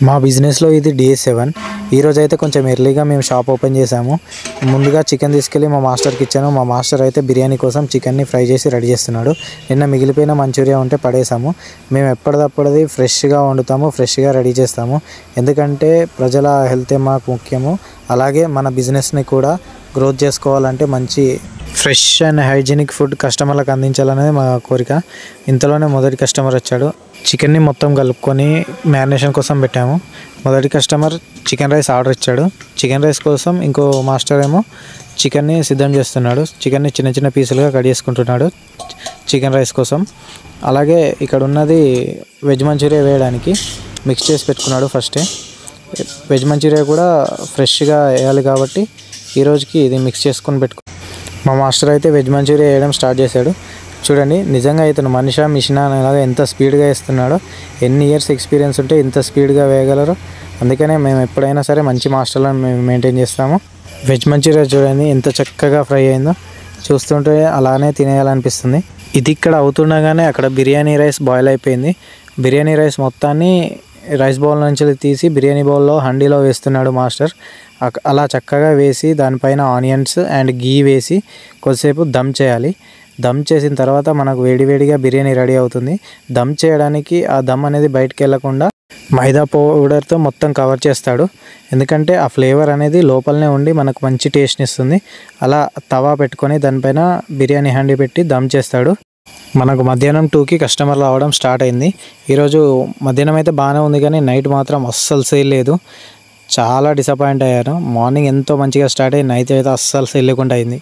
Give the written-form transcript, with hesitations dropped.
మా బిజినెస్లో ఇది డే 7. ఈరోజు అయితే కొంచెం ఎర్లీగా మేము షాప్ ఓపెన్ చేసాము. ముందుగా చికెన్ తీసుకెళ్ళి మా మాస్టర్కి ఇచ్చాను. మా మాస్టర్ అయితే బిర్యానీ కోసం చికెన్ని ఫ్రై చేసి రెడీ చేస్తున్నాడు. నిన్న మిగిలిపోయిన మంచూరియా ఉంటే పడేసాము. మేము ఎప్పటిదప్పుడది ఫ్రెష్గా వండుతాము, ఫ్రెష్గా రెడీ చేస్తాము. ఎందుకంటే ప్రజల హెల్తే మాకు ముఖ్యము. అలాగే మన బిజినెస్ని కూడా గ్రోత్ చేసుకోవాలంటే మంచి ఫ్రెష్ అండ్ హైజీనిక్ ఫుడ్ కస్టమర్లకు అందించాలనేది మా కోరిక. ఇంతలోనే మొదటి కస్టమర్ వచ్చాడు. చికెన్ని మొత్తం కలుపుకొని మ్యారినేషన్ కోసం పెట్టాము. మొదటి కస్టమర్ చికెన్ రైస్ ఆర్డర్ ఇచ్చాడు. చికెన్ రైస్ కోసం ఇంకో మాస్టర్ ఏమో చికెన్ని సిద్ధం చేస్తున్నాడు. చికెన్ని చిన్న చిన్న పీసులుగా కట్ చేసుకుంటున్నాడు చికెన్ రైస్ కోసం. అలాగే ఇక్కడ ఉన్నది వెజ్ మంచూరియా వేయడానికి మిక్స్ చేసి పెట్టుకున్నాడు ఫస్టే. వెజ్ మంచూరియా కూడా ఫ్రెష్గా వేయాలి కాబట్టి ఈరోజుకి ఇది మిక్స్ చేసుకొని మా మాస్టర్ అయితే వెజ్ మంచూరియా వేయడం స్టార్ట్ చేశాడు. చూడండి, నిజంగా ఇతను మనిషా మిషనా అనేలాగా ఎంత స్పీడ్గా వేస్తున్నాడో. ఎన్ని ఇయర్స్ ఎక్స్పీరియన్స్ ఉంటే ఇంత స్పీడ్గా వేయగలరు. అందుకనే మేము ఎప్పుడైనా సరే మంచి మాస్టర్లను మేము మెయింటైన్ చేస్తాము. వెజ్ మంచూరియా చూడండి ఎంత చక్కగా ఫ్రై అయిందో. చూస్తుంటే అలానే తినేయాలనిపిస్తుంది. ఇది ఇక్కడ అవుతుండగానే అక్కడ బిర్యానీ రైస్ బాయిల్ అయిపోయింది. బిర్యానీ రైస్ మొత్తాన్ని రైస్ బౌల్ నుంచి తీసి బిర్యానీ బౌల్లో హండీలో వేస్తున్నాడు మాస్టర్. అలా చక్కగా వేసి దానిపైన ఆనియన్స్ అండ్ గీ వేసి కొద్దిసేపు దమ్ చేయాలి. దమ్ చేసిన తర్వాత మనకు వేడివేడిగా బిర్యానీ రెడీ అవుతుంది. దమ్ చేయడానికి ఆ దమ్ అనేది బయటకు వెళ్ళకుండా మైదా పౌడర్తో మొత్తం కవర్ చేస్తాడు. ఎందుకంటే ఆ ఫ్లేవర్ అనేది లోపలనే ఉండి మనకు మంచి టేస్ట్ని ఇస్తుంది. అలా తవా పెట్టుకొని దానిపైన బిర్యానీ హండీ పెట్టి దమ్ చేస్తాడు. మనకు మధ్యాహ్నం 2కి కస్టమర్లు రావడం స్టార్ట్ అయింది. ఈరోజు మధ్యాహ్నం అయితే బాగానే ఉంది, కానీ నైట్ మాత్రం అస్సలు సేల్ లేదు. చాలా డిసప్పాయింట్ అయ్యాను. మార్నింగ్ ఎంతో మంచిగా స్టార్ట్ అయ్యి నైట్ అయితే అస్సలు సేల్ లేకుండా అయింది.